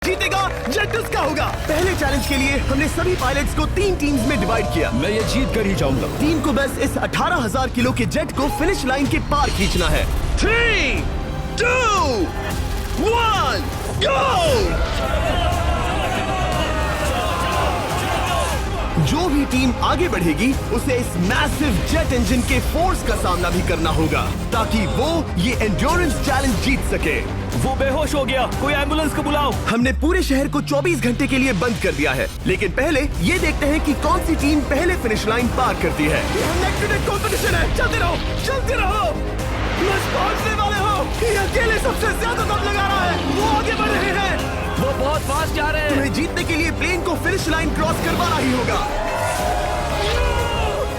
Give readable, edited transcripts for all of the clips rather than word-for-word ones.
जीतेगा जेट उसका होगा। पहले चैलेंज के लिए हमने सभी पायलट्स को 3 टीम्स में डिवाइड किया। मैं ये जीत कर ही जाऊंगा। टीम को बस इस 18,000 किलो के जेट को फिनिश लाइन के पार खींचना है। 3, 2, 1, गो! जो भी टीम आगे बढ़ेगी उसे इस मैसिव जेट इंजन के फोर्स का सामना भी करना होगा ताकि वो ये एंड्योरेंस चैलेंज जीत सके। वो बेहोश हो गया, कोई एम्बुलेंस को बुलाओ। हमने पूरे शहर को 24 घंटे के लिए बंद कर दिया है, लेकिन पहले ये देखते हैं कि कौन सी टीम पहले फिनिश लाइन पार करती है। नेक टू नेक कंपटीशन है, चलते रहो। बस पहुंचने वाले हो। ये अकेले सबसे ज्यादा दम लगा रहा है, वो आगे बढ़ रहे हैं। वो बहुत फास्ट जा रहे हैं। तुम्हें जीतने के लिए प्लेन को फिनिश लाइन क्रॉस करवाना ही होगा।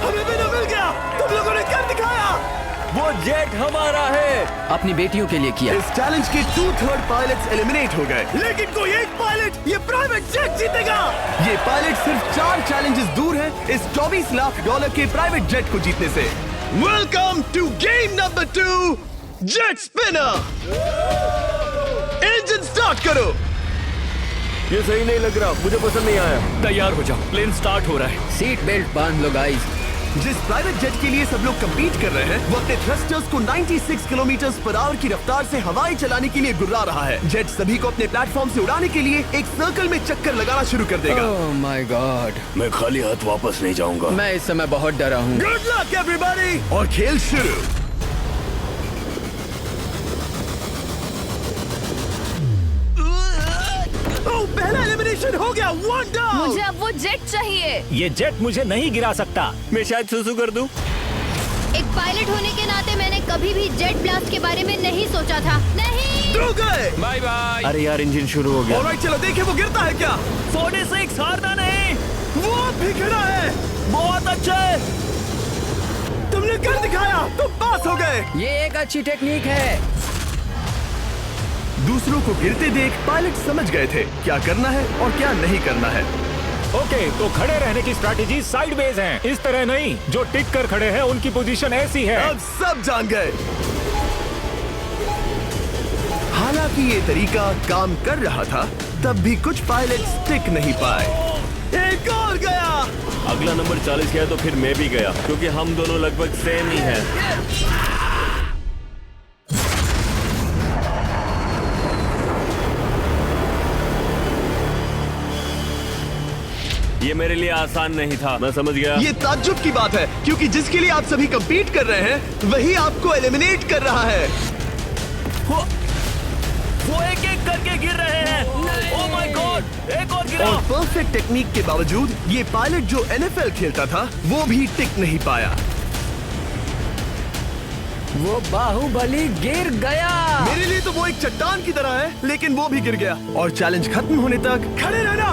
हमें विनर मिल गया, तुम लोगों ने कर दिखाया। वो जेट हमारा है। अपनी बेटियों के लिए किया। इस चैलेंज के 2/3 पायलट्स एलिमिनेट हो गए, लेकिन कोई एक पायलट ये प्राइवेट जेट जीतेगा। ये पायलट सिर्फ 4 चैलेंजेस दूर है इस $24 लाख के प्राइवेट जेट को जीतने से। Welcome to game number 2, jet spinner. Engine start करो। ये सही नहीं लग रहा, मुझे पसंद नहीं आया। तैयार हो जाओ, प्लेन स्टार्ट हो रहा है। सीट बेल्ट बांध लो गाइस। जिस प्राइवेट जेट के लिए सब लोग compete कर रहे हैं, वो अपने थ्रस्टर्स को 96 किलोमीटर पर आवर की रफ्तार से हवाएं चलाने के लिए गुर्रा रहा है। जेट सभी को अपने प्लेटफॉर्म से उड़ाने के लिए एक सर्कल में चक्कर लगाना शुरू कर देगा। ओह माय गॉड, मैं खाली हाथ वापस नहीं जाऊंगा। मैं इस समय बहुत डरा हूँ। गुड लक एवरीबॉडी, और खेल शुरू। पहला एलिमिनेशन हो गया, 1 डाउन। मुझे अब वो जेट चाहिए। ये जेट मुझे नहीं गिरा सकता। मैं शायद सुसु कर दूं। एक पायलट होने के नाते मैंने कभी भी जेट ब्लास्ट के बारे में नहीं सोचा था। नहीं। ड्रू गए। Bye bye. अरे यार, इंजन शुरू हो गया। ऑलराइट, चलो देखें वो गिरता है क्या। 46 हारना नहीं। वो भी खड़ा है। बहुत अच्छा है। तुमने कर दिखाया, तुम पास हो गए। ये एक अच्छी टेक्निक है। दूसरों को गिरते देख पायलट समझ गए थे क्या करना है और क्या नहीं करना है। ओके, तो खड़े रहने की स्ट्रैटेजी साइडवेज है, इस तरह नहीं। जो टिक कर खड़े हैं उनकी पोजीशन ऐसी है। अब सब जान गए। हालांकि ये तरीका काम कर रहा था, तब भी कुछ पायलट टिक नहीं पाए। एक और गया। अगला नंबर 40 गया तो फिर मैं भी गया, क्योंकि हम दोनों लगभग सेम ही हैं। ये मेरे लिए आसान नहीं था, मैं समझ गया। ये ताज्जुब की बात है, क्योंकि जिसके लिए आप सभी compete कर रहे हैं वही आपको एलिमिनेट कर रहा है। वो एक एक करके गिर रहे हैं। ओह माय गॉड, एक और गिरा। और परफेक्ट टेक्निक के बावजूद ये पायलट जो NFL खेलता था वो भी टिक नहीं पाया। वो बाहुबली गिर गया। मेरे लिए तो वो एक चट्टान की तरह है, लेकिन वो भी गिर गया। और चैलेंज खत्म होने तक खड़े रहना।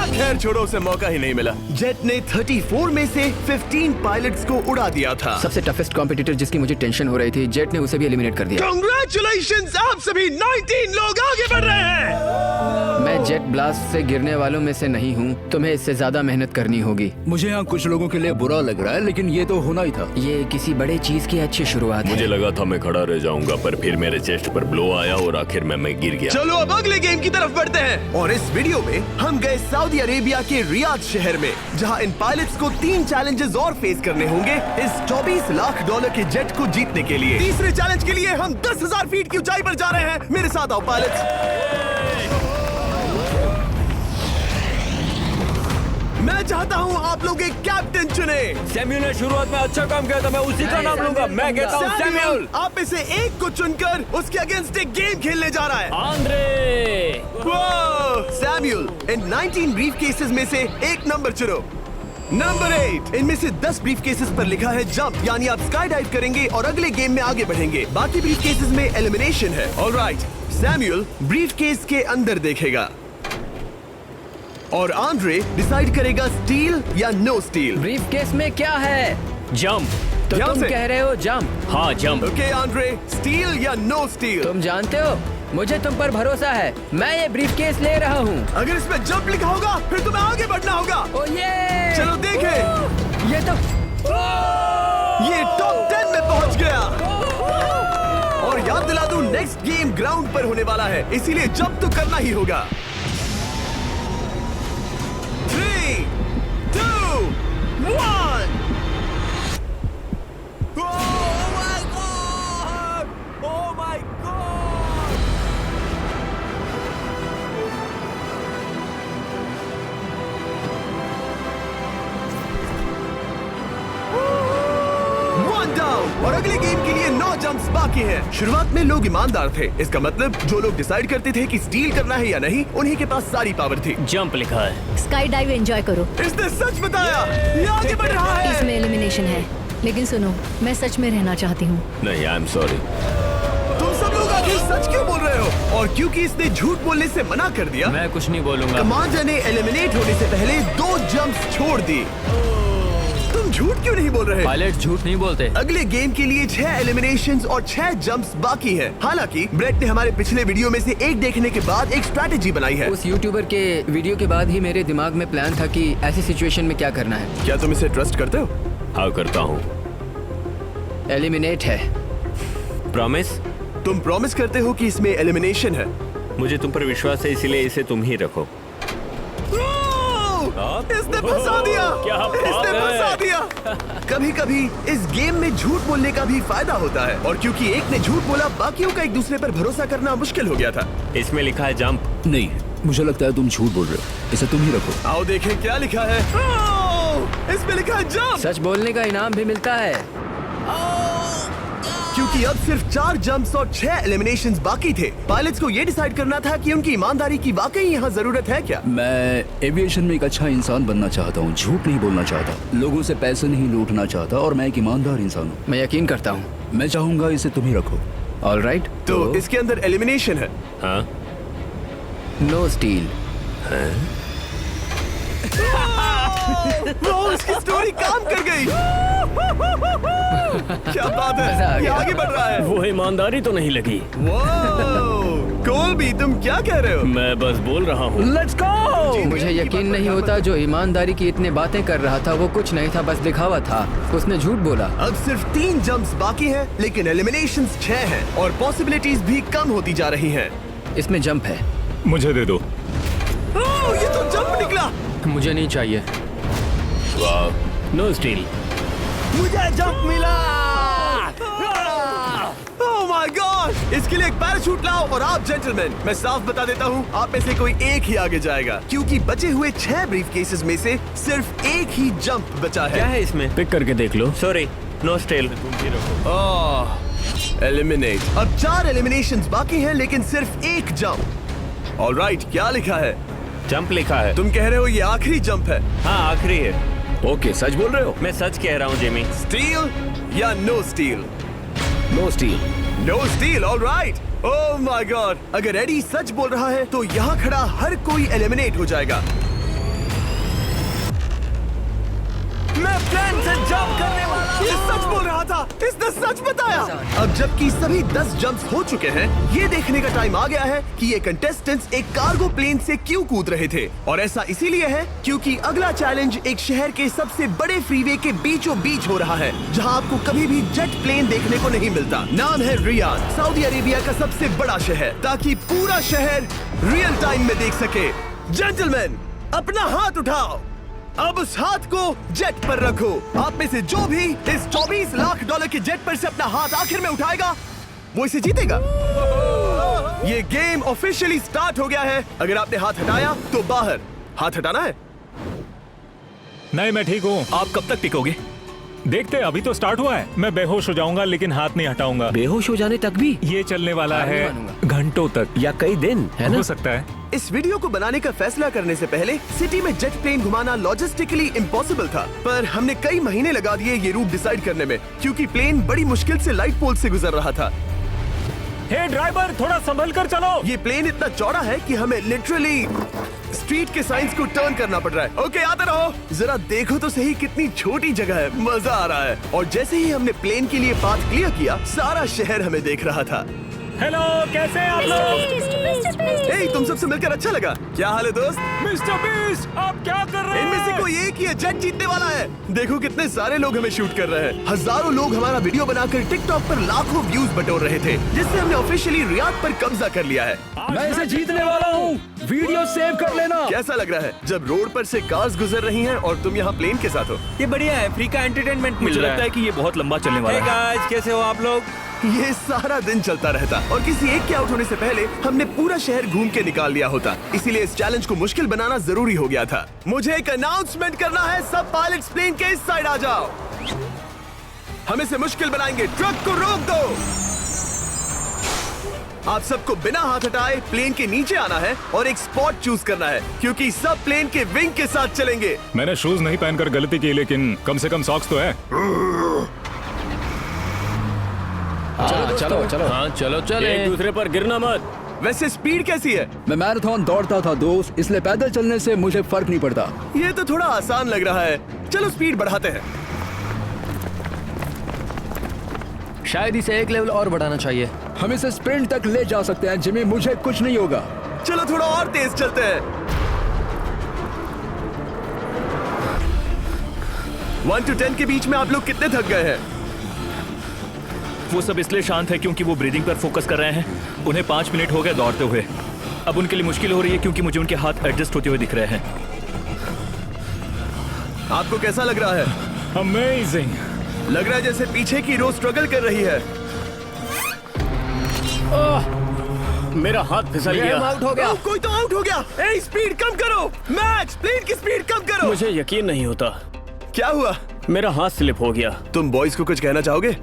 खैर छोड़ो, उसे मौका ही नहीं मिला। जेट ने 34 में से 15 पायलट्स को उड़ा दिया था। सबसे टफेस्ट कॉम्पिटिटर जिसकी मुझे टेंशन हो रही थी, जेट ने उसे भी एलिमिनेट कर दिया। कांग्रेचुलेशंस, आप सभी 19 लोग आगे बढ़ रहे हैं। मैं जेट ब्लास्ट से गिरने वालों में से नहीं हूँ, तुम्हें इससे ज्यादा मेहनत करनी होगी। मुझे यहाँ कुछ लोगों के लिए बुरा लग रहा है, लेकिन ये तो होना ही था। ये किसी बड़े चीज की अच्छी शुरुआत है। मुझे लगा था मैं खड़ा रह जाऊंगा, पर फिर मेरे चेस्ट पर ब्लो आया और आखिर में मैं गिर गया। चलो अब अगले गेम की तरफ बढ़ते हैं। और इस वीडियो में हम गए सऊदी अरेबिया के रियाद शहर में, जहां इन पायलट्स को 3 चैलेंजेस और फेस करने होंगे इस $24 लाख के जेट को जीतने के लिए। तीसरे चैलेंज के लिए हम 10,000 फीट की ऊंचाई पर जा रहे हैं। मेरे साथ आओ पायलट्स। मैं चाहता हूँ आप लोग एक कैप्टन चुने। सैम्यूल ने शुरुआत में अच्छा काम किया था, मैं उसी का नाम लूंगा। मैं कहता हूँ सैम्यूल। आप में से एक को चुनकर उसके अगेंस्ट एक गेम खेलने जा रहा है। आंद्रे। सैम्यूल, इन 19 ब्रीफ केसेस में से एक नंबर चुनो। नंबर 8। इनमें से 10 ब्रीफ केसेस पर लिखा है जंप, यानी आप स्काई डाइव करेंगे और अगले गेम में आगे बढ़ेंगे। बाकी ब्रीफ केसेस में एलिमिनेशन है। ऑलराइट, सैम्यूल ब्रीफ केस के अंदर देखेगा और आंद्रे डिसाइड करेगा स्टील या नो स्टील। ब्रीफ केस में क्या है? जंप। तो यहाँ तुम से? कह रहे हो जंप? हाँ, जंप। ओके आंद्रे, स्टील या नो स्टील? तुम जानते हो, मुझे तुम पर भरोसा है। मैं ये ब्रीफ केस ले रहा हूँ। अगर इसमें जंप लिखा होगा फिर तुम्हें आगे बढ़ना होगा। ओ ये चलो देखें। ये तो ये टॉप 10 में पहुंच गया। और याद दिला दूं, नेक्स्ट गेम ग्राउंड पर होने वाला है, इसीलिए जंप तो करना ही होगा। 2, 1. Oh my God! Oh my God! One down और अगले गेम के लिए 9 जंप्स बाकी हैं। शुरुआत में लोग ईमानदार थे, इसका मतलब जो लोग डिसाइड करते थे कि स्टील करना है या नहीं, उन्हीं के पास सारी पावर थी। जंप लिखा है। स्काई डाइव एंजॉय करो। इसने सच बताया, ये आगे बढ़ रहा है। इसमें एलिमिनेशन है, लेकिन सुनो, मैं सच में रहना चाहती हूँ। नहीं, आई एम सॉरी। तुम सब लोग आखिर सच क्यों बोल रहे हो? और क्योंकि इसने झूठ बोलने से मना कर दिया, मैं कुछ नहीं बोलूंगा। कमांडर ने एलिमिनेट होने से पहले 2 जंप्स छोड़ दी। तुम झूठ क्यों नहीं बोल रहे? पायलट झूठ नहीं बोलते। अगले गेम के लिए 6 एलिमिनेशंस और 6 जंप्स बाकी हैं। हालांकि ब्रेट ने हमारे पिछले वीडियो में से एक देखने के बाद एक स्ट्रैटेजी बनाई है। उस यूट्यूबर के वीडियो के बाद ही मेरे दिमाग में प्लान था कि ऐसी सिचुएशन में क्या करना है। क्या तुम इसे ट्रस्ट करते हो? हाँ, करता हूँ। एलिमिनेट है। प्रॉमिस? तुम प्रॉमिस करते हो कि इसमें एलिमिनेशन है? मुझे तुम पर विश्वास है, इसीलिए इसे तुम ही रखो। इसने फंसा दिया। क्या बात इसने है? फंसा दिया। कभी-कभी इस गेम में झूठ बोलने का भी फायदा होता है, और क्योंकि एक ने झूठ बोला, बाकियों का एक दूसरे पर भरोसा करना मुश्किल हो गया था। इसमें लिखा है जंप। नहीं, मुझे लगता है तुम झूठ बोल रहे हो। इसे तुम ही रखो। आओ देखें क्या लिखा है। इसमें लिखा है जंप। सच बोलने का इनाम भी मिलता है। क्योंकि अब सिर्फ 4 जंप्स और 6 एलिमिनेशंस बाकी थे, पायलट्स को ये डिसाइड करना था कि उनकी ईमानदारी की वाकई यहाँ जरूरत है क्या। मैं एविएशन में एक अच्छा इंसान बनना चाहता हूँ, झूठ नहीं बोलना चाहता, लोगों से पैसे नहीं लूटना चाहता, और मैं एक ईमानदार इंसान हूँ। मैं यकीन करता हूँ। मैं चाहूंगा इसे तुम ही रखो। All right. तो इसके अंदर एलिमिनेशन है। हाँ, नो स्टील। वो उसकी स्टोरी काम कर गई। क्या बात मजा आ है, ये गया। आगे बढ़ रहा है। वो ईमानदारी तो नहीं लगी। कोलबी, तुम क्या कह रहे हो? मैं बस बोल रहा हूँ। Let's go. मुझे यकीन नहीं होता जो ईमानदारी की इतनी बातें कर रहा था वो कुछ नहीं था, बस दिखावा था। उसने झूठ बोला। अब सिर्फ 3 जंप्स बाकी हैं, लेकिन एलिमिनेशंस 6 हैं और पॉसिबिलिटीज भी कम होती जा रही हैं। इसमें जंप है। मुझे दे दो। ये तो जंप निकला। मुझे नहीं चाहिए। No steel. मुझे जंप मिला। ओह माय गॉड! इसके लिए एक पैराशूट लाओ। और आप जेंटलमैन, मैं साफ बता देता हूँ, आप में से कोई एक ही आगे जाएगा, क्योंकि बचे हुए 6 ब्रीफ केसेस में से सिर्फ एक ही जंप बचा क्या है। है इसमें? पिक करके देख लो। Sorry, no steel. एलिमिनेट। अब 4 एलिमिनेशंस बाकी हैं, लेकिन सिर्फ एक जंप। ऑलराइट, क्या लिखा है? जंप लिखा है। तुम कह रहे हो ये आखिरी जंप है? हाँ, आखिरी है। ओके, सच बोल रहे हो? मैं सच कह रहा हूँ जिमी। स्टील या no steal? No steal. No steal, alright. Oh my god! अगर एडी सच बोल रहा है तो यहाँ खड़ा हर कोई एलिमिनेट हो जाएगा। मैं प्लेन से जंप करने वाला। ये सच बोल रहा था, इसने सच बताया। अब जबकि सभी 10 जंप्स हो चुके हैं, ये देखने का टाइम आ गया है कि ये कंटेस्टेंट्स एक कार्गो प्लेन से क्यों कूद रहे थे। और ऐसा इसीलिए है क्योंकि अगला चैलेंज एक शहर के सबसे बड़े फ्रीवे के बीचों बीच हो रहा है, जहां आपको कभी भी जेट प्लेन देखने को नहीं मिलता। नाम है रियाद, सऊदी अरेबिया का सबसे बड़ा शहर, ताकि पूरा शहर रियल टाइम में देख सके। जेंटलमैन, अपना हाथ उठाओ। अब उस हाथ को जेट पर रखो। आप में से जो भी इस $24 लाख के जेट पर से अपना हाथ आखिर में उठाएगा, वो इसे जीतेगा। ये गेम ऑफिशियली स्टार्ट हो गया है। अगर आपने हाथ हटाया तो बाहर। हाथ हटाना है। नहीं, मैं ठीक हूँ। आप कब तक टिकोगे? देखते, अभी तो स्टार्ट हुआ है। मैं बेहोश हो जाऊंगा, लेकिन हाथ नहीं हटाऊंगा। बेहोश हो जाने तक भी? ये चलने वाला हार नहीं है मानूंगा। घंटों तक, या कई दिन, है ना? हो सकता है। इस वीडियो को बनाने का फैसला करने से पहले सिटी में जेट प्लेन घुमाना लॉजिस्टिकली इम्पॉसिबल था, पर हमने कई महीने लगा दिए ये रूट डिसाइड करने में, क्योंकि प्लेन बड़ी मुश्किल से लाइट पोल से गुजर रहा था। हे ड्राइवर, थोड़ा संभल कर चलो। ये प्लेन इतना चौड़ा है कि हमें लिटरली स्ट्रीट के साइंस को टर्न करना पड़ रहा है। ओके, आते रहो। जरा देखो तो सही कितनी छोटी जगह है, मजा आ रहा है। और जैसे ही हमने प्लेन के लिए पाथ क्लियर किया, सारा शहर हमें देख रहा था। हेलो, कैसे हैं आप लोग? ए, तुम सबसे मिलकर अच्छा लगा। क्या हाल है दोस्त? मिस्टर बीस्ट, आप क्या कर रहे इनमें से हैं? कोई एक ही है जेट जीतने वाला है। देखो कितने सारे लोग हमें शूट कर रहे हैं। हजारों लोग हमारा वीडियो बनाकर टिकटॉक पर लाखों व्यूज बटोर रहे थे, जिससे हमने ऑफिशियली रियाद पर कब्जा कर लिया है। मैं इसे जीतने वाला हूँ। वीडियो सेव कर लेना। कैसा लग रहा है जब रोड पर से कार्स गुजर रही हैं और तुम यहाँ प्लेन के साथ हो? ये बढ़िया है, फ्री का एंटरटेनमेंट मिल रहा है। कि ये बहुत लंबा चलने वाला है। गाइस, कैसे हो आप लोग? ये सारा दिन चलता रहता और किसी एक के आउट होने से पहले हमने पूरा शहर घूम के निकाल लिया होता। इसीलिए इस चैलेंज को मुश्किल बनाना जरूरी हो गया था। मुझे एक अनाउंसमेंट करना है, सब पायलट्स प्लेन के इस साइड आ जाओ। हम इसे मुश्किल बनाएंगे, ट्रक को रोक दो। आप सबको बिना हाथ हटाए प्लेन के नीचे आना है और एक स्पॉट चूज करना है, क्योंकि सब प्लेन के विंग के साथ चलेंगे। मैंने शूज नहीं पहनकर गलती की, लेकिन कम से कम सॉक्स तो है। चलो चलो। हाँ चलो चले। एक दूसरे पर गिरना मत। वैसे स्पीड कैसी है? मैं मैराथन दौड़ता था दोस्त, इसलिए पैदल चलने से मुझे फर्क नहीं पड़ता। ये तो थोड़ा आसान लग रहा है। चलो स्पीड बढ़ाते हैं। शायद इसे एक लेवल और बढ़ाना चाहिए। हम इसे स्प्रिंट तक ले जा सकते हैं जिमी, मुझे कुछ नहीं होगा। चलो थोड़ा और तेज चलते हैं। 1 to 10 के बीच में आप लोग कितने थक गए हैं? वो सब इसलिए शांत है क्योंकि वो ब्रीदिंग पर फोकस कर रहे हैं। उन्हें 5 मिनट हो गए दौड़ते हुए। अब उनके लिए मुश्किल हो रही है क्योंकि मुझे उनके हाथ एडजस्ट होते हुए दिख रहे हैं। आपको कैसा लग रहा है? अमेजिंग। लग रहा है जैसे पीछे की रो स्ट्रगल कर रही है। मेरा हाथ फिसल गया। आउट हो गया। कोई तो आउट हो गया। ए, स्पीड कम करो। मैक्स, प्लेन की स्पीड कम करो। मुझे यकीन नहीं होता, क्या हुआ? मेरा हाथ स्लिप हो गया। तुम बॉयज को कुछ कहना चाहोगे?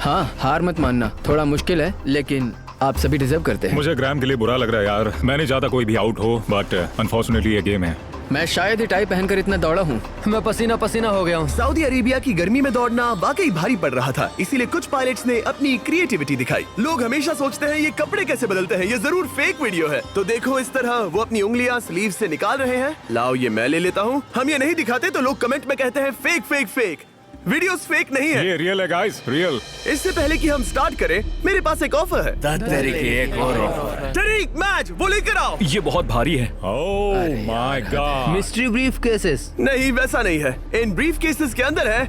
हाँ, हार मत मानना। थोड़ा मुश्किल है, लेकिन आप सभी डिजर्व करते हैं। मुझे ग्राम के लिए बुरा लग रहा है यार। मैं नहीं चाहता कोई भी आउट हो, बट अनफॉर्चुनेटली ये गेम है। मैं शायद ही टाई पहनकर इतना दौड़ा हूँ। मैं पसीना पसीना हो गया हूँ। सऊदी अरेबिया की गर्मी में दौड़ना वाकई भारी पड़ रहा था, इसीलिए कुछ पायलट्स ने अपनी क्रिएटिविटी दिखाई। लोग हमेशा सोचते हैं ये कपड़े कैसे बदलते हैं, ये जरूर फेक वीडियो है। तो देखो इस तरह वो अपनी उंगलियां स्लीव से निकाल रहे हैं। लाओ ये मैं ले लेता हूँ। हम ये नहीं दिखाते तो लोग कमेंट में कहते हैं fake fake fake. Videos fake नहीं है। ये रियल है गाइस, रियल। इससे पहले कि हम स्टार्ट करें, मेरे पास एक ऑफर है। एक और तरीक मैच वो लेकर आओ। ये बहुत भारी है। ओह my God. Mystery brief cases. नहीं वैसा नहीं है। इन ब्रीफ केसेस के अंदर है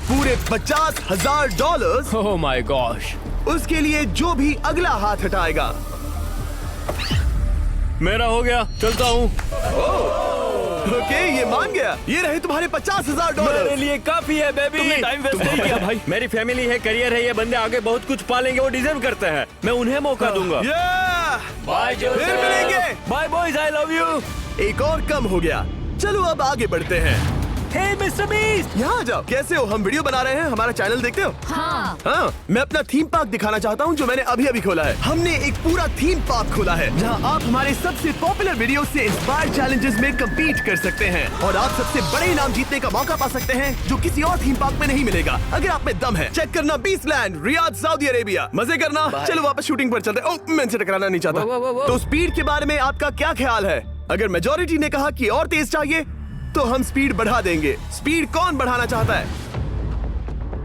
पूरे $50,000। Oh my gosh. उसके लिए जो भी अगला हाथ हटाएगा। मेरा हो गया, चलता हूँ। ओके, ये मान गया। ये रहे तुम्हारे $50,000। मेरे लिए काफी है बेबी। तुमने टाइम वेस्ट नहीं किया भाई। मेरी फैमिली है, करियर है, ये बंदे आगे बहुत कुछ पालेंगे, वो डिजर्व करते हैं। मैं उन्हें मौका दूंगा। बाय, फिर मिलेंगे। Bye boys, I love you. एक और कम हो गया। चलो अब आगे बढ़ते हैं। हे मिस्टर बीस्ट, यहाँ आ जाओ। कैसे हो? हम वीडियो बना रहे हैं, हमारा चैनल देखते हो? हाँ। हाँ, मैं अपना थीम पार्क दिखाना चाहता हूँ जो मैंने अभी अभी खोला है। हमने एक पूरा थीम पार्क खोला है जहाँ आप हमारे सबसे पॉपुलर वीडियो से इंस्पायर चैलेंजेस में कम्पीट कर सकते हैं और आप सबसे बड़े इनाम जीतने का मौका पा सकते हैं जो किसी और थीम पार्क में नहीं मिलेगा। अगर आप में दम है, चेक करना बीस्टलैंड, रियाद, सऊदी अरेबिया। मजे करना। चलो वापस शूटिंग पर चलते हैं। ओह, मैं इनसे टकराना नहीं चाहता। तो स्पीड के बारे में आपका क्या ख्याल है? अगर मेजोरिटी ने कहा कि और तेज चाहिए तो हम स्पीड बढ़ा देंगे। स्पीड कौन बढ़ाना चाहता है?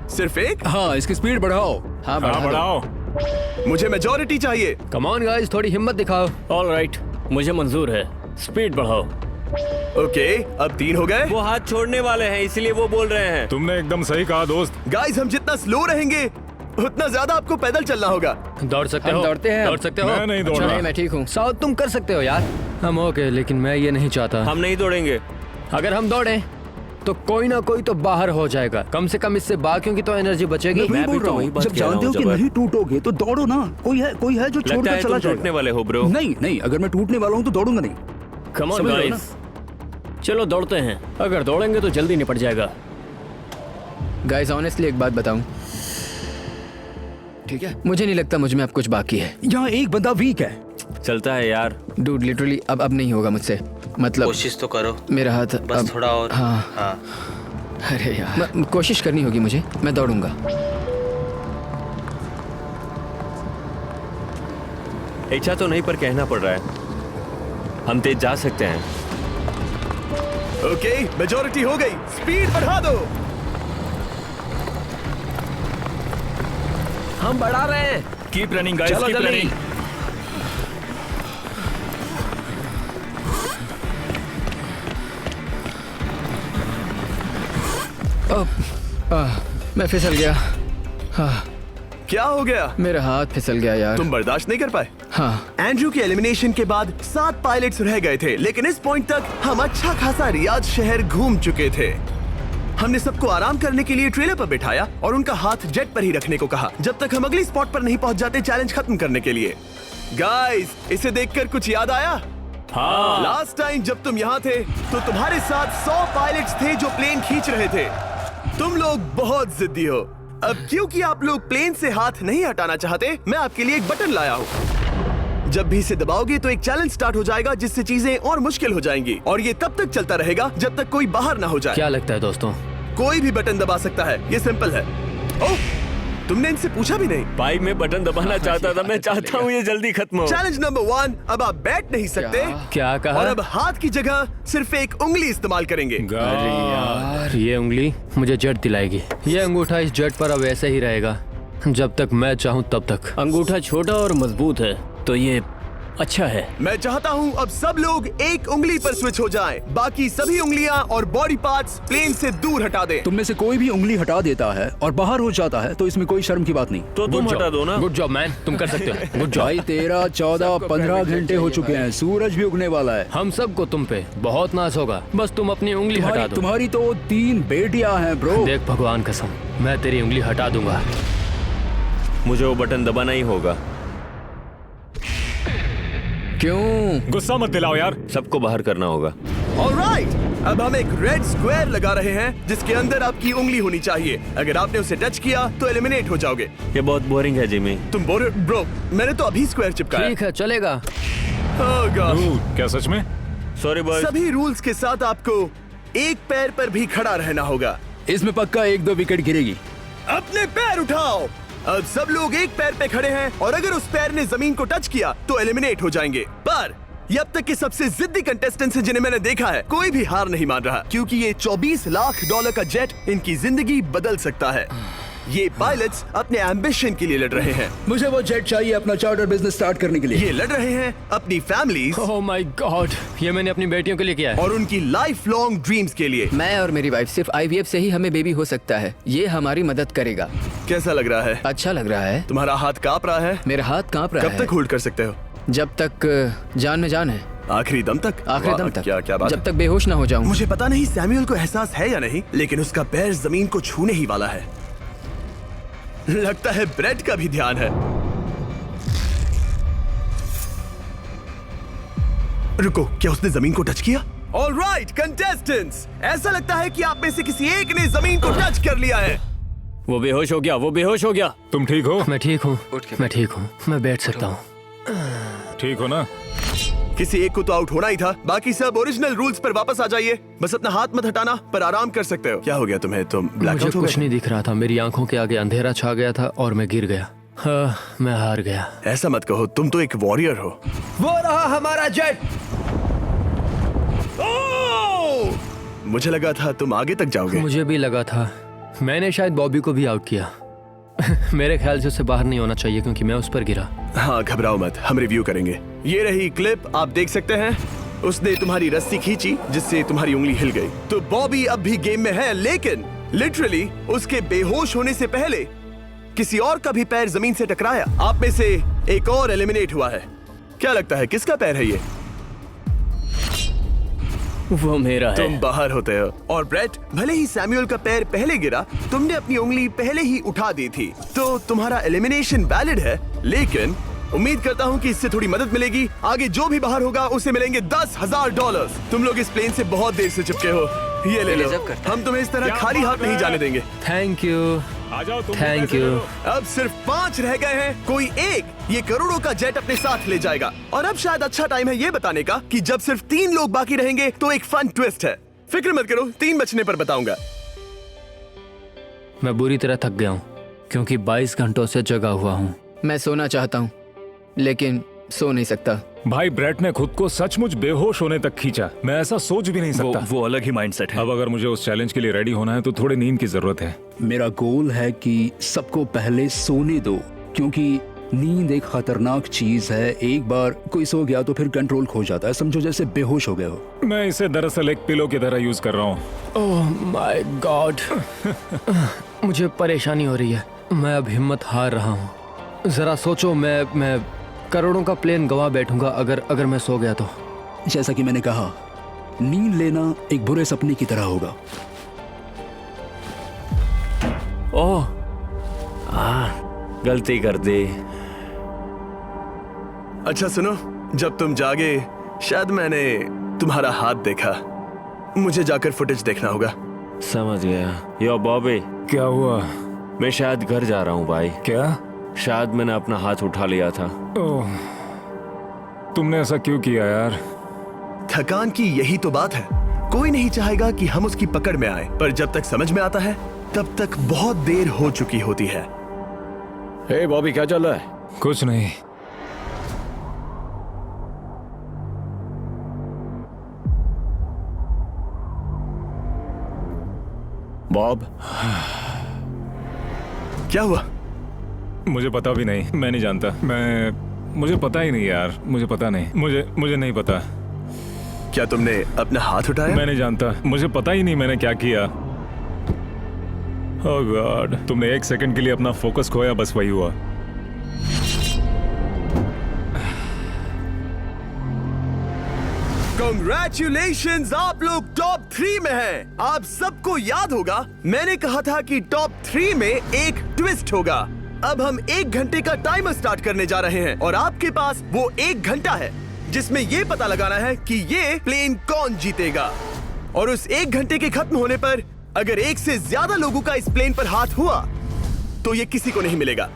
सिर्फ एक? हाँ, इसकी स्पीड बढ़ाओ। हाँ, हाँ बढ़ाओ। मुझे मेजोरिटी चाहिए। कम ऑन गाइस, थोड़ी हिम्मत दिखाओ। ऑलराइट, मुझे मंजूर है। स्पीड बढ़ाओ। ओके, अब 3 हो गए। वो हाथ छोड़ने वाले हैं, इसलिए वो बोल रहे हैं। तुमने एकदम सही कहा दोस्त। गाइस, हम जितना स्लो रहेंगे उतना ज्यादा आपको पैदल चलना होगा। दौड़ सकते हम हो? दौड़ते हैं। दौड़ सकते हो? मैं नहीं दौड़ अच्छा, रहा। नहीं, मैं ठीक हूँ। साउथ, तुम कर सकते हो यार। हम ओके, लेकिन मैं ये नहीं चाहता। हम नहीं दौड़ेंगे। अगर हम दौड़े तो कोई ना कोई तो बाहर हो जाएगा। कम से कम इससे बाकियों की तो एनर्जी बचेगी। मैं भी बोल तो रहा वही हूँ, बात जब कह रहा जानते हो हूँ, कि जबर। नहीं टूटोगे तो दौड़ो ना। कोई है जो लगता छोड़कर है चला तुम टूटने जाएगा। वाले हो ब्रो। नहीं नहीं, अगर मैं टूटने वाला हूँ तो दौड़ूंगा नहीं। कम ऑन समझ रहे हो गाइस, चलो दौड़ते हैं। अगर दौड़ेंगे तो जल्दी निपट जाएगा। गाइस, ऑनेस्टली एक बात बताऊं, ठीक है, मुझे नहीं लगता मुझ में अब कुछ बाकी है। यहाँ एक बंदा वीक है। चलता है यार। डूड, लिटरली अब नहीं होगा मुझसे। मतलब कोशिश तो करो, मेरा हाथ बस अब, थोड़ा और। हाँ, हाँ। अरे यार, कोशिश करनी होगी मुझे। मैं दौड़ूंगा। इच्छा तो नहीं, पर कहना पड़ रहा है। हम तेज जा सकते हैं। ओके, मेजोरिटी हो गई। स्पीड बढ़ा दो। हम बढ़ा रहे हैं। कीप रनिंग गाइस, चलो कीप जल्दी। रनिंग। मैं फिसल गया। क्या हो गया? मेरा हाथ फिसल गया यार। तुम बर्दाश्त नहीं कर पाए? हाँ। एंड्रू के एलिमिनेशन के बाद 7 पायलट्स रह गए थे, लेकिन इस पॉइंट तक हम अच्छा खासा रियाद शहर घूम चुके थे। हमने सबको आराम करने के लिए ट्रेलर पर बिठाया और उनका हाथ जेट पर ही रखने को कहा जब तक हम अगली स्पॉट पर नहीं पहुंच जाते चैलेंज खत्म करने के लिए। गाइस, इसे देखकर कुछ याद आया? हाँ। लास्ट टाइम जब तुम यहाँ थे तो तुम्हारे साथ 100 पायलट्स थे जो प्लेन खींच रहे थे। तुम लोग बहुत जिद्दी हो। अब क्योंकि आप लोग प्लेन से हाथ नहीं हटाना चाहते, मैं आपके लिए एक बटन लाया हूँ। जब भी इसे दबाओगे तो एक चैलेंज स्टार्ट हो जाएगा जिससे चीजें और मुश्किल हो जाएंगी और ये तब तक चलता रहेगा जब तक कोई बाहर ना हो जाए। क्या लगता है दोस्तों? कोई भी बटन दबा सकता है, ये सिंपल है। ओह, तुमने इनसे पूछा भी नहीं। भाई मैं बटन दबाना चाहता था, मैं चाहता हूँ ये जल्दी खत्म हो। चैलेंज नंबर 1, अब आप बैठ नहीं सकते। क्या कहा? और अब हाथ की जगह सिर्फ एक उंगली इस्तेमाल करेंगे। अरे यार, ये उंगली मुझे जेट दिलाएगी। ये अंगूठा इस जेट पर अब ऐसे ही रहेगा जब तक मैं चाहूँ तब तक। अंगूठा छोटा और मजबूत है तो ये अच्छा है। मैं चाहता हूँ अब सब लोग एक उंगली पर स्विच हो जाएं। बाकी सभी उंगलियां और बॉडी पार्ट्स प्लेन से दूर हटा दें। तुम में से कोई भी उंगली हटा देता है और बाहर हो जाता है तो इसमें कोई शर्म की बात नहीं। तो तुम हटा दो ना। गुड जॉब मैन, तुम कर सकते हो। Good job. भाई 13, 14, 15 घंटे हो चुके हैं, सूरज भी उगने वाला है। हम सबको तुम पे बहुत नाज होगा, बस तुम अपनी उंगली हटा दो। तुम्हारी तो 3 बेटियां हैं ब्रो। देख भगवान कसम, मैं तेरी उंगली हटा दूंगा। मुझे वो बटन दबाना ही होगा। क्यों? गुस्सा मत दिलाओ यार। सबको बाहर करना होगा। ऑलराइट, अब हम एक रेड स्क्वायर लगा रहे हैं जिसके अंदर आपकी उंगली होनी चाहिए। अगर आपने उसे टच किया तो एलिमिनेट हो जाओगे। ये बहुत बोरिंग है जिमी। तुम ब्रो, मैंने तो अभी स्क्वायर चिपकाया। ठीक है, चलेगा। Oh gosh। क्या सच में? Sorry boy. सभी रूल्स के साथ आपको एक पैर पर भी खड़ा रहना होगा। इसमें पक्का 1-2 विकेट गिरेगी। अपने पैर उठाओ। अब सब लोग एक पैर पे खड़े हैं और अगर उस पैर ने जमीन को टच किया तो एलिमिनेट हो जाएंगे। पर ये अब तक के सबसे जिद्दी कंटेस्टेंट्स हैं जिन्हें मैंने देखा है। कोई भी हार नहीं मान रहा क्योंकि ये $24 लाख का जेट इनकी जिंदगी बदल सकता है। ये पायलट्स अपने एम्बिशन के लिए लड़ रहे हैं। मुझे वो जेट चाहिए अपना चार्टर बिजनेस स्टार्ट करने के लिए। ये लड़ रहे हैं अपनी फैमिलीज ओह माय गॉड, ये मैंने अपनी बेटियों के लिए किया है। और उनकी लाइफ लॉन्ग ड्रीम्स के लिए। मैं और मेरी वाइफ सिर्फ IVF से ही हमें बेबी हो सकता है। ये हमारी मदद करेगा। कैसा लग रहा है? अच्छा लग रहा है। तुम्हारा हाथ कांप रहा है? मेरा हाथ कांप रहा है। कब तक होल्ड कर सकते हो? जब तक जान में जान है। आखिरी दम तक? आखिरी वाह, दम तक। क्या बात जब है। तक बेहोश ना हो जाऊं। मुझे पता नहीं सैमुअल को एहसास है या नहीं, लेकिन उसका पैर जमीन को छूने ही वाला है। लगता है ब्रेड का भी ध्यान है। रुको, क्या उसने जमीन को टच किया? ऑलराइट कंटेस्टेंट्स, ऐसा लगता है कि आप में से किसी एक ने जमीन को टच कर लिया है। वो बेहोश हो गया, वो बेहोश हो गया। तुम ठीक हो? मैं ठीक हूँ, मैं ठीक हूँ, मैं बैठ सकता हूँ। ठीक हो ना? किसी एक को तो आउट होना ही था। बाकी सब ओरिजिनल रूल्स पर वापस आ जाइए। बस अपना हाथ मत हटाना, पर आराम कर सकते हो। क्या हो गया तुम्हें? तुम मुझे ब्लैकआउट हो कुछ गए? नहीं दिख रहा था। मेरी आंखों के आगे अंधेरा छा गया था और मैं गिर गया। हाँ, मैं हार गया। ऐसा मत कहो, तुम तो एक वॉरियर हो। वो रहा हमारा जेट। मुझे लगा था तुम आगे तक जाओगे। मुझे भी लगा था। मैंने शायद बॉबी को भी आउट किया। मेरे ख्याल से उसे बाहर नहीं होना चाहिए क्योंकि मैं उस पर गिरा। हाँ, घबराओ मत, हम रिव्यू करेंगे। ये रही क्लिप, आप देख सकते हैं। उसने तुम्हारी रस्सी खींची जिससे तुम्हारी उंगली हिल गई। तो बॉबी अब भी गेम में है, लेकिन लिटरली उसके बेहोश होने से पहले किसी और का भी पैर जमीन से टकराया। आप में से एक और एलिमिनेट हुआ है। क्या लगता है किसका पैर है ये? वो मेरा है। तुम बाहर होते हो। और ब्रेट, भले ही सैमुअल का पैर पहले गिरा, तुमने अपनी उंगली पहले ही उठा दी थी, तो तुम्हारा एलिमिनेशन वैलिड है। लेकिन उम्मीद करता हूँ कि इससे थोड़ी मदद मिलेगी। आगे जो भी बाहर होगा उसे मिलेंगे $10,000। तुम लोग इस प्लेन से बहुत देर से चिपके हो, ये ले लो। हम तुम्हें इस तरह खाली हाथ नहीं जाने देंगे। Thank you. आ जाओ तुम। Thank you. अब सिर्फ 5 रह गए हैं। कोई एक ये करोड़ों का जेट अपने साथ ले जाएगा। और अब शायद अच्छा टाइम है ये बताने का कि जब सिर्फ 3 लोग बाकी रहेंगे तो एक फन ट्विस्ट है। फिक्र मत करो, 3 बचने पर बताऊंगा। मैं बुरी तरह थक गया हूँ क्योंकि 22 घंटों से जगा हुआ हूँ। मैं सोना चाहता हूँ लेकिन सो नहीं सकता। भाई ब्रेट ने खुद को सचमुच बेहोश होने तक खींचा। मैं ऐसा सोच भी नहीं सकता। वो अलग ही माइंडसेट है। अब अगर मुझे उस चैलेंज के लिए रेडी होना है तो थोड़ी नींद की जरूरत है। मेरा गोल है कि सबको पहले सोने दो, क्योंकि नींद एक खतरनाक चीज है। एक बार कोई सो गया तो फिर कंट्रोल खो जाता है, समझो जैसे बेहोश हो गए हो। मैं इसे दरअसल एक पिलो की तरह यूज कर रहा हूँ। ओह माय गॉड, मुझे परेशानी हो रही है। मैं अब हिम्मत हार रहा हूँ। जरा सोचो, मैं करोड़ों का प्लेन गवा बैठूंगा अगर मैं सो गया तो। जैसा कि मैंने कहा, नींद लेना एक बुरे सपने की तरह होगा। ओह, गलती कर दी। अच्छा सुनो, जब तुम जागे शायद मैंने तुम्हारा हाथ देखा। मुझे जाकर फुटेज देखना होगा। समझ गया। यो बॉबी, क्या हुआ? मैं शायद घर जा रहा हूँ भाई। क्या? शायद मैंने अपना हाथ उठा लिया था। ओह, तुमने ऐसा क्यों किया यार? थकान की यही तो बात है। कोई नहीं चाहेगा कि हम उसकी पकड़ में आए, पर जब तक समझ में आता है तब तक बहुत देर हो चुकी होती है। हे बॉबी, क्या चल रहा है? कुछ नहीं। बॉब, क्या हुआ? मुझे पता भी नहीं, मैं नहीं जानता। मुझे पता ही नहीं यार, मुझे पता नहीं। मुझे नहीं पता। क्या तुमने अपना हाथ उठाया? मैं नहीं जानता, मुझे पता ही नहीं मैंने क्या किया। ओह गॉड, तुमने एक सेकंड के लिए अपना फोकस खोया, बस वही हुआ। Congratulations, आप लोग टॉप 3 में हैं। आप सबको याद होगा मैंने कहा था कि टॉप 3 में एक ट्विस्ट होगा। अब हम 1 घंटे का टाइमर स्टार्ट करने जा रहे हैं और आपके पास वो 1 घंटा है जिसमें ये पता लगाना है कि ये प्लेन कौन जीतेगा। और उस 1 घंटे के खत्म होने पर अगर 1 से ज्यादा लोगों का इस प्लेन पर हाथ हुआ तो ये किसी को नहीं मिलेगा।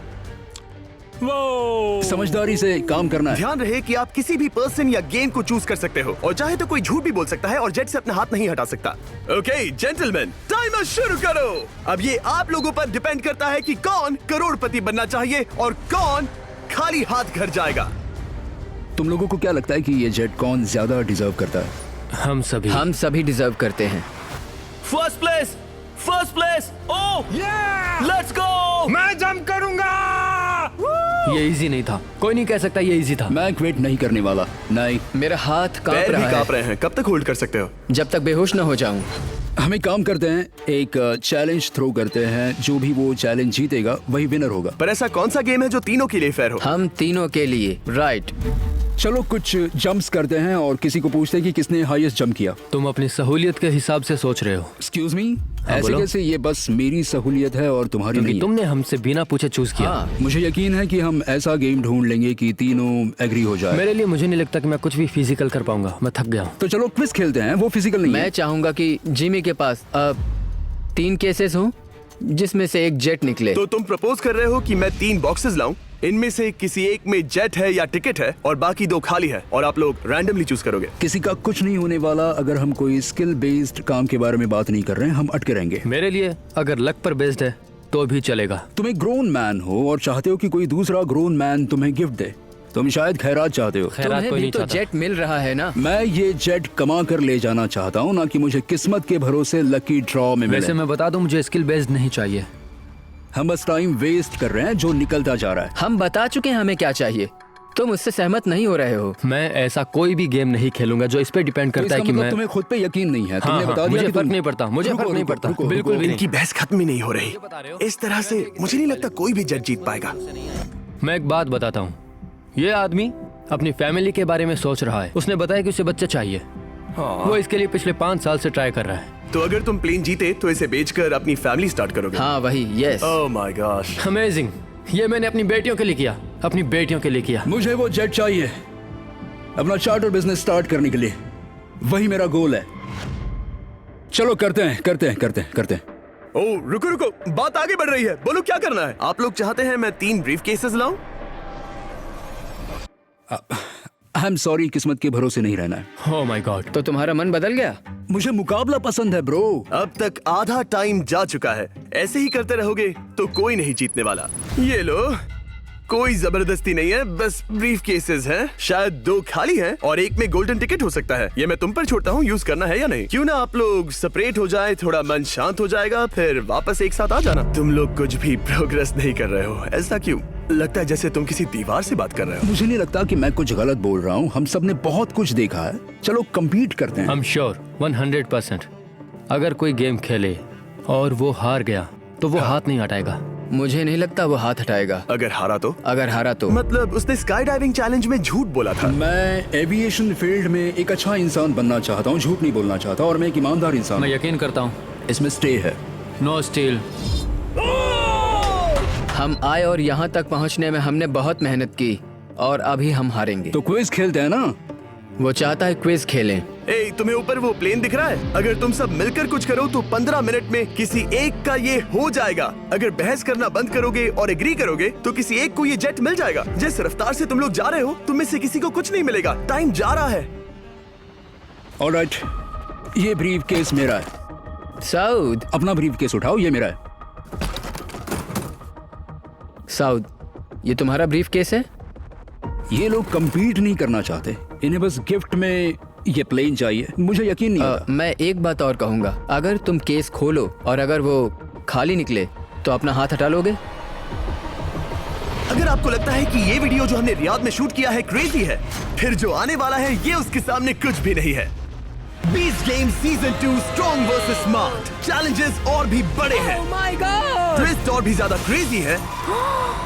समझदारी से काम करना है। ध्यान रहे कि आप किसी भी पर्सन या गेम को चूज कर सकते हो और चाहे तो कोई झूठ भी बोल सकता है और जेट से अपना हाथ नहीं हटा सकता। ओके जेंटलमैन, टाइमर शुरू करो। अब ये आप लोगों पर डिपेंड करता है कि कौन करोड़पति बनना चाहिए और कौन खाली हाथ घर जाएगा। तुम लोगों को क्या लगता है कि ये जेट कौन ज्यादा डिजर्व करता है? हम सभी डिजर्व करते हैं। First place, first place. Oh let's go. मैं जंप करूंगा। ये इजी नहीं था, कोई नहीं कह सकता ये इजी था। मैं क्विट नहीं करने वाला। नहीं, मेरा हाथ कांप पैर भी रहा है कांप रहे हैं। कब तक होल्ड कर सकते हो? जब तक बेहोश न हो जाऊं। हम एक काम करते हैं, एक चैलेंज थ्रो करते हैं। जो भी वो चैलेंज जीतेगा वही विनर होगा। पर ऐसा कौन सा गेम है जो तीनों के लिए फेयर हो? हम तीनों के लिए। राइट। चलो कुछ जंप्स करते हैं और किसी को पूछते हैं कि किसने हाईएस्ट जंप किया। तुम अपनी सहूलियत के हिसाब से सोच रहे हो। एक्सक्यूज मी, ऐसे बोलो। कैसे? ये बस मेरी सहूलियत है और तुम्हारी क्योंकि नहीं है। तुमने हमसे बिना पूछे चूज किया। हाँ, मुझे यकीन है कि हम ऐसा गेम ढूंढ लेंगे कि तीनों एग्री हो जाए। मेरे लिए मुझे नहीं लगता कि मैं कुछ भी फिजिकल कर पाऊंगा, मैं थक गया हूँ। तो चलो क्विज खेलते हैं। वो फिजिकल नहीं मैं है। चाहूंगा कि जिमी के पास 3 केसेस हों जिसमें से एक जेट निकले। तो तुम प्रपोज कर रहे हो कि मैं 3 बॉक्सेस लाऊं, इनमें से किसी एक में जेट है या टिकट है और बाकी 2 खाली है और आप लोग रैंडमली चूज करोगे। किसी का कुछ नहीं होने वाला। अगर हम कोई स्किल बेस्ड काम के बारे में बात नहीं कर रहे हैं, हम अटके रहेंगे। मेरे लिए अगर लक पर बेस्ड है तो भी चलेगा। तुम एक ग्रोन मैन हो और चाहते हो कि कोई दूसरा ग्रोन मैन तुम्हें गिफ्ट दे। तुम शायद खैरात चाहते हो। खैरात तुम्हें कोई भी नहीं तो चाहता। जेट मिल रहा है ना। मैं ये जेट कमा कर ले जाना चाहता हूँ, ना कि मुझे किस्मत के भरोसे लकी ड्रॉ में वैसे मिले। मैं बता दूं, मुझे स्किल बेस्ड नहीं चाहिए। हम बस टाइम वेस्ट कर रहे हैं जो निकलता जा रहा है। हम बता चुके हैं हमें क्या चाहिए। तुम उससे सहमत नहीं हो रहे हो। मैं ऐसा कोई भी गेम नहीं खेलूंगा जो इस पे डिपेंड तो करता इसका है कि मतलब मैं। तुम्हें खुद पे यकीन नहीं है। तुमने हाँ, बता दिया मुझे कि फर्क तुम- नहीं पड़ता, मुझे रुको, फर्क नहीं रुको, पड़ता, रुको, बिल्कुल भी नहीं। इनकी बहस खत्म ही नहीं हो रही। इस तरह से मुझे नहीं लगता कोई भी जेट जीत पाएगा। मैं एक बात बताता हूँ, ये आदमी अपनी फैमिली के बारे में सोच रहा है। उसने बताया कि उसे बच्चा चाहिए। वो इसके लिए पिछले 5 साल से ट्राई कर रहा है। तो अगर तुम प्लेन जीते तो इसे बेचकर अपनी फैमिली स्टार्ट करोगे? हाँ वही, yes. Oh my gosh. Amazing. ये मैंने अपनी बेटियों के लिए किया, अपनी बेटियों के लिए किया। मुझे वो जेट चाहिए अपना चार्टर बिजनेस स्टार्ट करने के लिए। वही मेरा गोल है। चलो करते हैं। ओह रुको रुको, बात आगे बढ़ रही है। बोलो क्या करना है? आप लोग चाहते हैं मैं 3 ब्रीफ केसेस लाऊं? आई एम सॉरी, किस्मत के भरोसे नहीं रहना है। ओह माय गॉड। तो तुम्हारा मन बदल गया? मुझे मुकाबला पसंद है ब्रो। अब तक आधा टाइम जा चुका है। ऐसे ही करते रहोगे तो कोई नहीं जीतने वाला। ये लो, कोई जबरदस्ती नहीं है, बस ब्रीफ केसेस हैं। शायद 2 खाली हैं और एक में गोल्डन टिकट हो सकता है। ये मैं तुम पर छोड़ता हूँ, यूज करना है या नहीं। क्यों ना आप लोग सेपरेट हो जाए, थोड़ा मन शांत हो जाएगा, फिर वापस एक साथ आ जाना। तुम लोग कुछ भी प्रोग्रेस नहीं कर रहे हो, ऐसा क्यों? लगता है जैसे तुम किसी दीवार से बात कर रहे हो। मुझे नहीं लगता कि मैं कुछ गलत बोल रहा हूँ। हम सब ने बहुत कुछ देखा है। चलो कम्पीट करते हैं। I'm sure 100%। अगर कोई गेम खेले और वो हार गया तो वो हाथ नहीं हटाएगा। मुझे नहीं लगता वो हाथ हटाएगा। अगर हारा तो? अगर हारा तो मतलब उसने स्काई डाइविंग चैलेंज में झूठ बोला था। मैं एविएशन फील्ड में एक अच्छा इंसान बनना चाहता हूँ, झूठ नहीं बोलना चाहता, और मैं एक ईमानदार इंसान मैं हूँ। यकीन करता हूँ। इसमें स्टे है। No steal. हम आए और यहाँ तक पहुँचने में हमने बहुत मेहनत की और अभी हम हारेंगे। तो क्विज खेलते हैं ना? वो चाहता है क्विज खेलें। ए, तुम्हें ऊपर वो प्लेन दिख रहा है? अगर तुम सब मिलकर कुछ करो तो 15 मिनट में किसी एक का ये हो जाएगा। अगर बहस करना बंद करोगे और एग्री करोगे तो किसी एक को ये जेट मिल जाएगा। जिस रफ्तार से तुम लोग जा रहे हो, तुम में से किसी को कुछ नहीं मिलेगा। टाइम जा रहा है। ऑलराइट, ये ब्रीफ केस मेरा है। साउद, अपना ब्रीफ केस उठाओ, ये मेरा है। साउद, ये तुम्हारा ब्रीफ केस है? ये लोग compete नहीं करना चाहते, इन्हें बस गिफ्ट में ये प्लेन चाहिए। मुझे यकीन नहीं होता। मैं एक बात और कहूँगा, अगर तुम केस खोलो और अगर वो खाली निकले तो अपना हाथ हटा लोगे? अगर आपको लगता है कि ये वीडियो जो हमने रियाद में शूट किया है क्रेजी है, फिर जो आने वाला है ये उसके सामने कुछ भी नहीं है। Beast game season 2 strong versus smart. Challenges और भी बड़े हैं। ट्विस्ट और भी ज्यादा क्रेजी है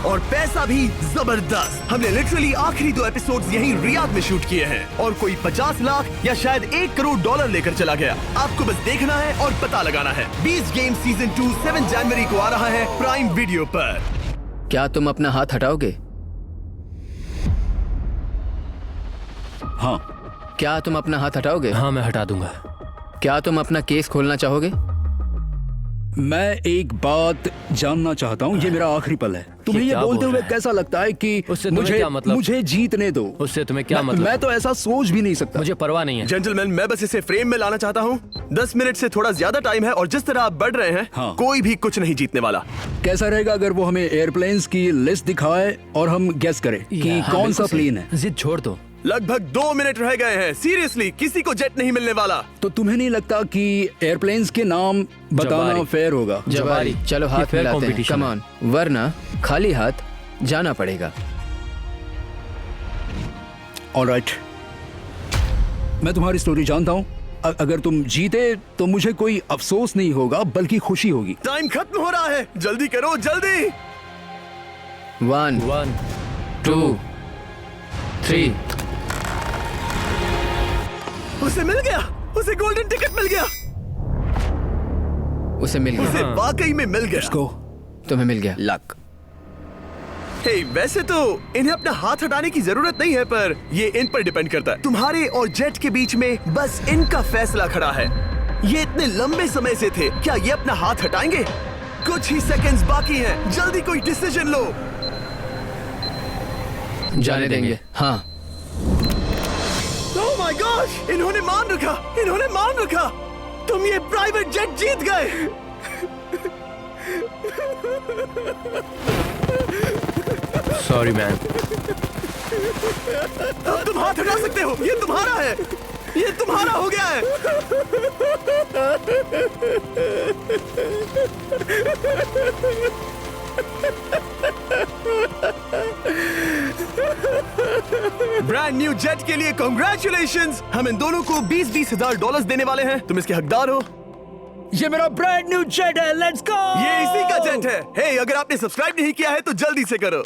और पैसा भी जबरदस्त। हमने लिटरली आखिरी 2 एपिसोड्स यहीं रियाद में शूट किए हैं और कोई 50 लाख या शायद $1 करोड़ लेकर चला गया। आपको बस देखना है और पता लगाना है। बीस्ट गेम सीजन 2 7 जनवरी को आ रहा है प्राइम वीडियो पर। क्या तुम अपना हाथ हटाओगे? हाँ। क्या तुम अपना हाथ हटाओगे? हाँ, मैं हटा दूंगा। क्या तुम अपना केस खोलना चाहोगे? मैं एक बात जानना चाहता हूँ, ये मेरा आखिरी पल है। तुम्हें ये क्या बोलते बोल हुए रहा है? कैसा लगता है कि उससे तुम्हें मुझे क्या मतलब? मुझे जीतने दो। उससे तुम्हें क्या मतलब? मैं तो ऐसा सोच भी नहीं सकता। मुझे परवाह नहीं है। जेंटलमैन, मैं बस इसे फ्रेम में लाना चाहता हूँ। 10 मिनट से थोड़ा ज्यादा टाइम है और जिस तरह आप बढ़ रहे हैं, हाँ। कोई भी कुछ नहीं जीतने वाला। कैसा रहेगा अगर वो हमें एयरप्लेन्स की लिस्ट दिखाए और हम गेस करें कि हाँ, कौन सा बिल्कुल सही। प्लेन है? जिद छोड़ दो। लगभग 2 मिनट रह गए हैं। सीरियसली, किसी को जेट नहीं मिलने वाला। तो तुम्हें नहीं लगता कि एयरप्लेन्स के नाम बताना जवारी। फेयर होगा? जवारी। चलो ये हाथ fair मिलाते हैं। competition कम है। ऑन, वरना खाली हाथ जाना पड़ेगा। ऑलराइट, मैं तुम्हारी स्टोरी जानता हूँ। अगर तुम जीते तो मुझे कोई अफसोस नहीं होगा बल्कि खुशी होगी। टाइम खत्म हो रहा है, जल्दी करो, जल्दी। 1 1 2 3। उसे मिल गया, उसे गोल्डन टिकट मिल गया। उसे मिल उसे गया। वाकई में मिल गया। को तुम्हें मिल गया। लक। हे, वैसे तो इन्हें अपना हाथ हटाने की जरूरत नहीं है, पर ये इन पर डिपेंड करता है। तुम्हारे और जेट के बीच में बस इनका फैसला खड़ा है। ये इतने लंबे समय से थे, क्या ये अपना हाथ हटाएंगे? कुछ ही सेकंड्स बाकी हैं, जल्दी कोई डिसीजन लो। जाने देंगे। हाँ। ओह माय गॉश, इन्होंने मान रखा, इन्होंने मान रखा। तुम ये प्राइवेट जेट जीत गए। Sorry man. अब तुम हाथ हटा सकते हो, ये तुम्हारा है, ये तुम्हारा हो गया है। ब्रांड न्यू जेट के लिए कांग्रेचुलेशंस। हम इन दोनों को 20-20 हजार डॉलर देने वाले हैं। तुम इसके हकदार हो। ये मेरा ब्रांड न्यू जेट है, लेट्स गो। ये इसी का जेट है। हे, अगर आपने सब्सक्राइब नहीं किया है तो जल्दी से करो।